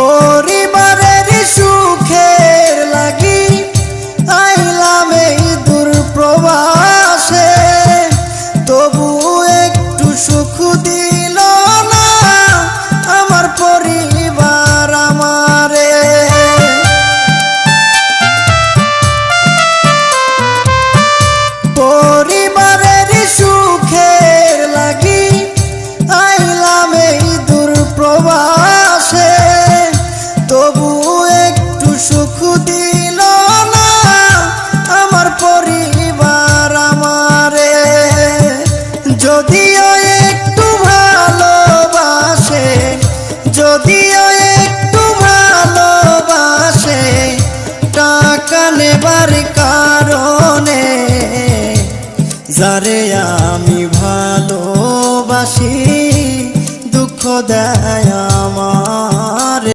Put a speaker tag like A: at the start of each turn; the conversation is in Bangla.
A: পরিবারের সুখের লাগি আইলাম এই দূর প্রবাসে, তবু একটু সুখ দিল না আমার পরিবার আমারে। পরিবারের সুখের লাগি আইলাম এই দূর প্রবাসে, তবু একটু সুখ দিল না আমার পরিবার আমারে। যদিও একটু ভালোবাসে, যদিও একটু ভালোবাসে, টাকা নেবার কারণে যারে আমি ভালোবাসি দুঃখ দেয়